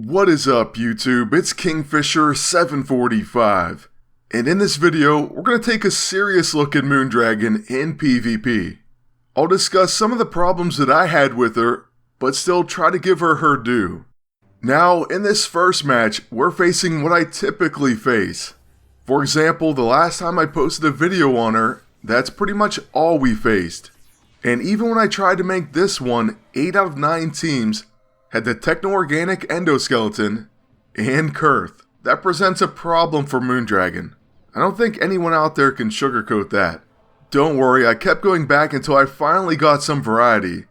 What is up, YouTube? It's Kingfisher745, and in this video, we're going to take a serious look at Moondragon in PvP. I'll discuss some of the problems that I had with her, but still try to give her her due. Now, in this first match, we're facing what I typically face. For example, the last time I posted a video on her, that's pretty much all we faced. And even when I tried to make this one, 8 out of 9 teams had the Techno-Organic Endoskeleton and Kurth. That presents a problem for Moondragon. I don't think anyone out there can sugarcoat that. Don't worry, I kept going back until I finally got some variety.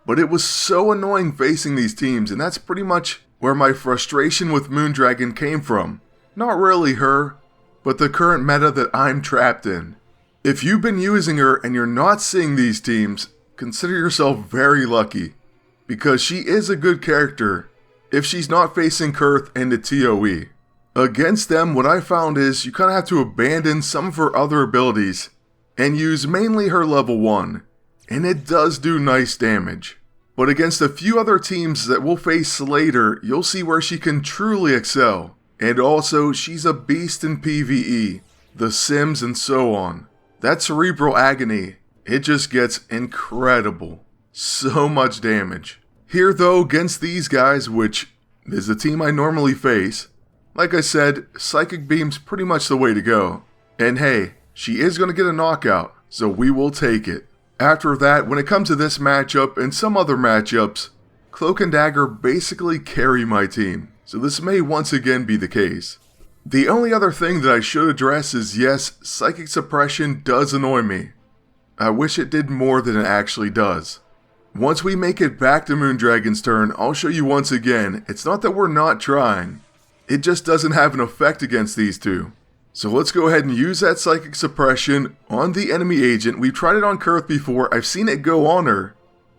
But it was so annoying facing these teams, and that's pretty much where my frustration with Moondragon came from. Not really her, but the current meta that I'm trapped in. If you've been using her and you're not seeing these teams, consider yourself very lucky. Because she is a good character if she's not facing Kurth and the ToE. Against them, what I found is you kind of have to abandon some of her other abilities and use mainly her level 1, and it does do nice damage. But against a few other teams that we'll face later, you'll see where she can truly excel. And also, she's a beast in PvE, the Sims and so on. That Cerebral Agony, it just gets incredible. So much damage. Here though, against these guys, which is the team I normally face, like I said, Psychic Beam's pretty much the way to go. And hey, she is going to get a knockout, so we will take it. After that, when it comes to this matchup and some other matchups, Cloak and Dagger basically carry my team, so this may once again be the case. The only other thing that I should address is yes, Psychic Suppression does annoy me. I wish it did more than it actually does. Once we make it back to Moondragon's turn, I'll show you once again, it's not that we're not trying. It just doesn't have an effect against these two. So let's go ahead and use that Psychic Suppression on the enemy agent. We've tried it on Kurth before, I've seen it go on her,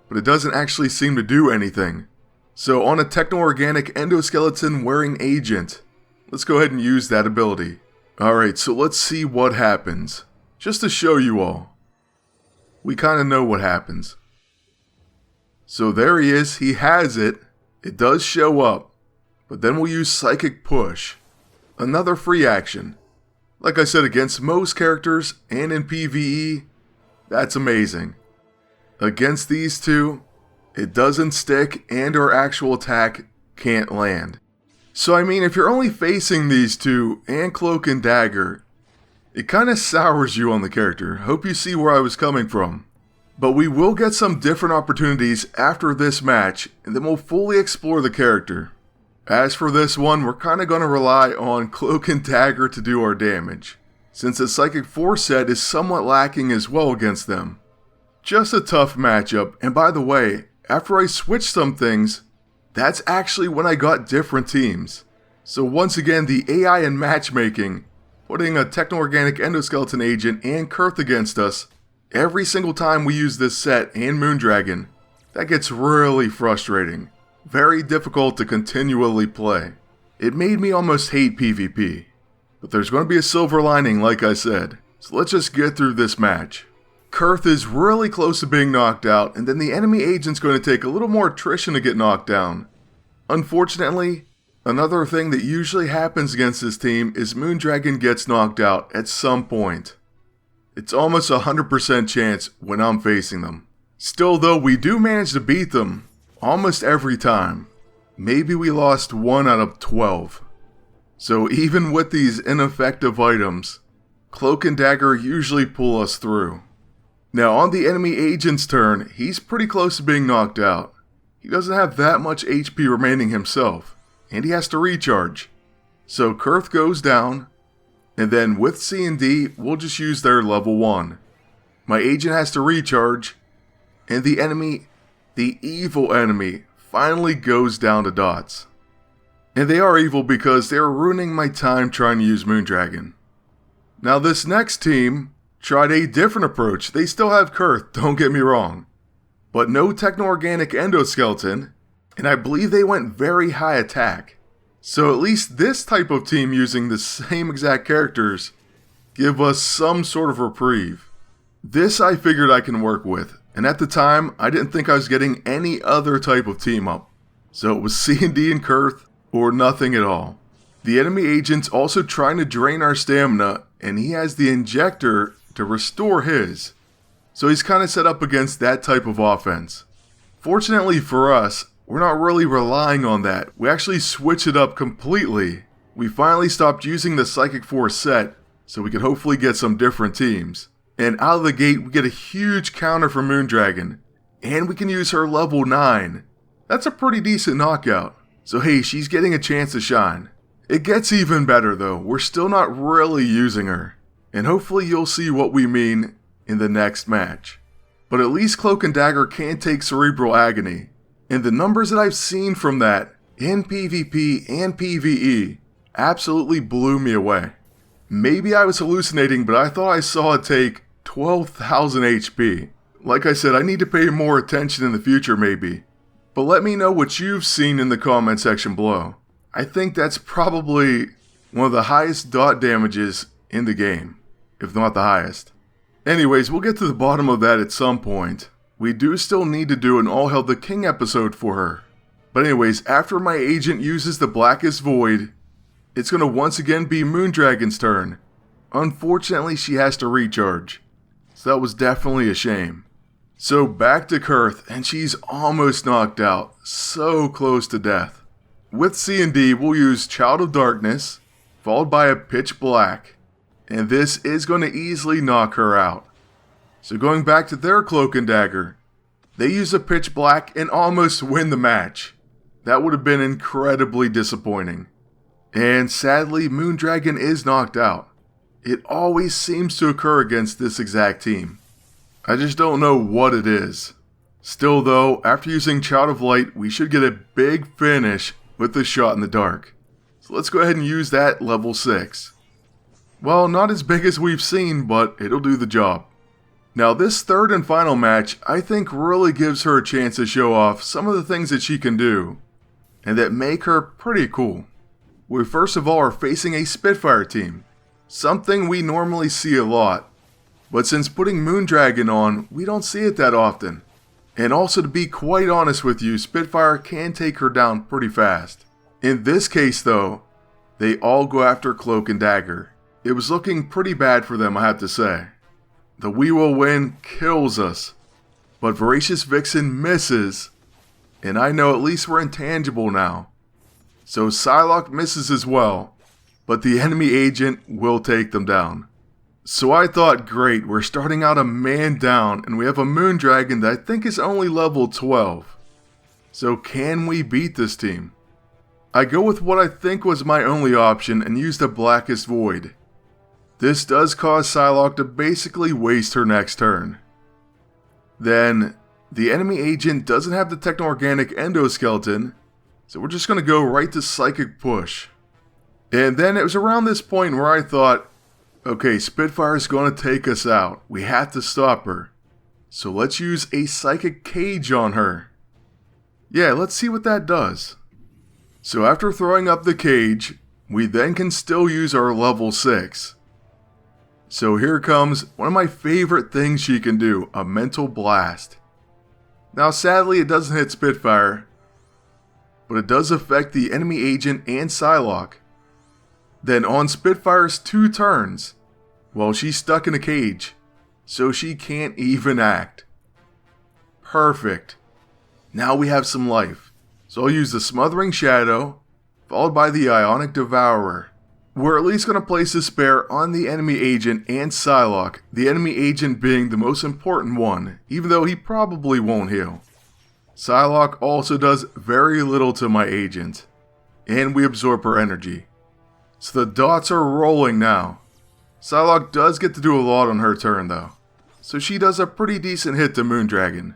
but it doesn't actually seem to do anything. So on a Techno-Organic Endoskeleton wearing agent, let's go ahead and use that ability. Alright, so let's see what happens. Just to show you all. We kind of know what happens. So there he is, he has it. It does show up. But then we'll use Psychic Push. Another free action. Like I said, against most characters and in PvE, that's amazing. Against these two, it doesn't stick and our actual attack can't land. So I mean, if you're only facing these two and Cloak and Dagger, it kind of sours you on the character. Hope you see where I was coming from. But we will get some different opportunities after this match, and then we'll fully explore the character. As for this one, we're kind of going to rely on Cloak and Dagger to do our damage, since the Psychic Force set is somewhat lacking as well against them. Just a tough matchup, and by the way, after I switched some things, that's actually when I got different teams. So once again, the AI and matchmaking, putting a Techno-Organic Endoskeleton agent and Kurth against us, every single time we use this set and Moondragon, that gets really frustrating. Very difficult to continually play. It made me almost hate PvP. But there's going to be a silver lining, like I said. So let's just get through this match. Kurth is really close to being knocked out, and then the enemy agent's going to take a little more attrition to get knocked down. Unfortunately, another thing that usually happens against this team is Moondragon gets knocked out at some point. It's almost a 100% chance when I'm facing them. Still though, we do manage to beat them almost every time. Maybe we lost 1 out of 12. So even with these ineffective items, Cloak and Dagger usually pull us through. Now on the enemy agent's turn, he's pretty close to being knocked out. He doesn't have that much HP remaining himself, and he has to recharge. So Kurth goes down, and then with C and D, we'll just use their level 1. My agent has to recharge, and the enemy, the evil enemy, finally goes down to dots. And they are evil because they are ruining my time trying to use Moondragon. Now this next team tried a different approach. They still have Kurth, don't get me wrong. But no Techno-Organic Endoskeleton, and I believe they went very high attack. So at least this type of team using the same exact characters give us some sort of reprieve. This I figured I can work with, and at the time I didn't think I was getting any other type of team up. So it was C&D and Kurth, or nothing at all. The enemy agent's also trying to drain our stamina, and he has the injector to restore his. So he's kind of set up against that type of offense. Fortunately for us, we're not really relying on that. We actually switch it up completely. We finally stopped using the Psychic Force set, so we could hopefully get some different teams. And out of the gate, we get a huge counter from Moondragon, and we can use her level 9. That's a pretty decent knockout. So hey, she's getting a chance to shine. It gets even better though, we're still not really using her. And hopefully you'll see what we mean in the next match. But at least Cloak and Dagger can take Cerebral Agony. And the numbers that I've seen from that, in PvP and PvE, absolutely blew me away. Maybe I was hallucinating, but I thought I saw it take 12,000 HP. Like I said, I need to pay more attention in the future maybe. But let me know what you've seen in the comment section below. I think that's probably one of the highest dot damages in the game, if not the highest. Anyways, we'll get to the bottom of that at some point. We do still need to do an All Hail the King episode for her. But anyways, after my agent uses the Blackest Void, it's going to once again be Moondragon's turn. Unfortunately, she has to recharge. So that was definitely a shame. So back to Kurth, and she's almost knocked out. So close to death. With C&D, we'll use Child of Darkness, followed by a Pitch Black. And this is going to easily knock her out. So going back to their Cloak and Dagger, they use a Pitch Black and almost win the match. That would have been incredibly disappointing. And sadly, Moondragon is knocked out. It always seems to occur against this exact team. I just don't know what it is. Still though, after using Child of Light, we should get a big finish with the Shot in the Dark. So let's go ahead and use that level 6. Well, not as big as we've seen, but it'll do the job. Now this third and final match, I think really gives her a chance to show off some of the things that she can do, and that make her pretty cool. We first of all are facing a Spitfire team, something we normally see a lot, but since putting Moondragon on, we don't see it that often. And also to be quite honest with you, Spitfire can take her down pretty fast. In this case though, they all go after Cloak and Dagger. It was looking pretty bad for them, I have to say. The We Will Win kills us, but Voracious Vixen misses, and I know at least we're intangible now. So Psylocke misses as well, but the enemy agent will take them down. So I thought, great, we're starting out a man down, and we have a Moondragon that I think is only level 12. So can we beat this team? I go with what I think was my only option and use the Blackest Void. This does cause Psylocke to basically waste her next turn. Then, the enemy agent doesn't have the Techno-Organic Endoskeleton, so we're just going to go right to Psychic Push. And then it was around this point where I thought, okay, Spitfire's going to take us out. We have to stop her. So let's use a Psychic Cage on her. Yeah, let's see what that does. So after throwing up the cage, we then can still use our level 6. So here comes one of my favorite things she can do, a Mental Blast. Now sadly it doesn't hit Spitfire, but it does affect the enemy agent and Psylocke. Then on Spitfire's 2 turns, well, she's stuck in a cage, so she can't even act. Perfect. Now we have some life. So I'll use the Smothering Shadow, followed by the Ionic Devourer. We're at least going to place a spare on the enemy agent and Psylocke, the enemy agent being the most important one, even though he probably won't heal. Psylocke also does very little to my agent, and we absorb her energy. So the dots are rolling now. Psylocke does get to do a lot on her turn though, so she does a pretty decent hit to Moondragon.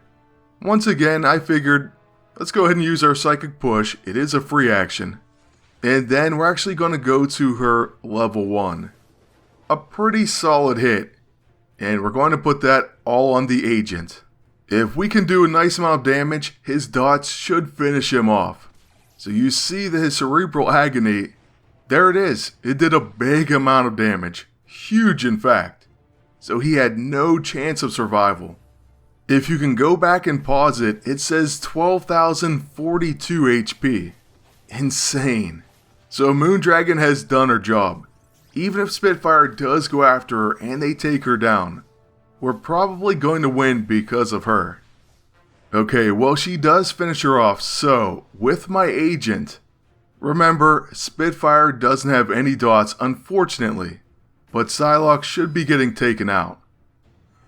Once again, I figured, let's go ahead and use our Psychic Push, it is a free action. And then we're actually going to go to her level 1. A pretty solid hit, and we're going to put that all on the agent. If we can do a nice amount of damage, his dots should finish him off. So you see that his Cerebral Agony, there it is, it did a big amount of damage, huge in fact. So he had no chance of survival. If you can go back and pause it, it says 12,042 HP. insane. So Moondragon has done her job. Even if Spitfire does go after her and they take her down, we're probably going to win because of her. Okay, well she does finish her off, so with my agent, remember Spitfire doesn't have any dots unfortunately, but Psylocke should be getting taken out.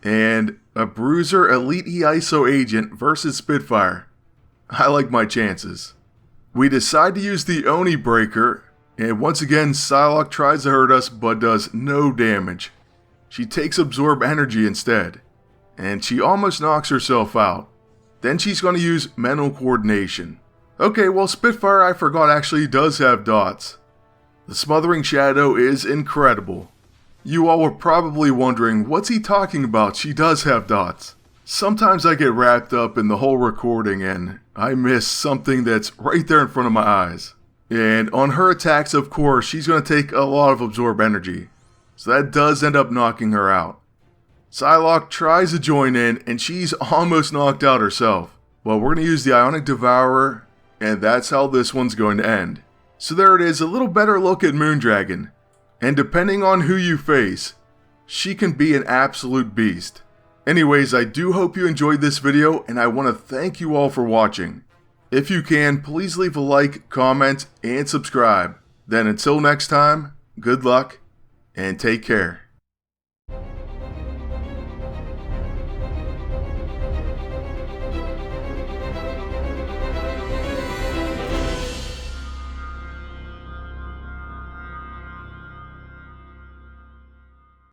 And a Bruiser Elite E-ISO agent versus Spitfire. I like my chances. We decide to use the Oni Breaker, and once again Psylocke tries to hurt us but does no damage. She takes Absorb Energy instead, and she almost knocks herself out. Then she's going to use Mental Coordination. Okay, well Spitfire I forgot actually does have dots. The Smothering Shadow is incredible. You all were probably wondering, what's he talking about? She does have dots. Sometimes I get wrapped up in the whole recording and I miss something that's right there in front of my eyes. And on her attacks, of course, she's going to take a lot of Absorb Energy. So that does end up knocking her out. Psylocke tries to join in and she's almost knocked out herself. Well, we're going to use the Ionic Devourer and that's how this one's going to end. So there it is, a little better look at Moondragon. And depending on who you face, she can be an absolute beast. Anyways, I do hope you enjoyed this video and I want to thank you all for watching. If you can, please leave a like, comment, and subscribe. Then until next time, good luck and take care.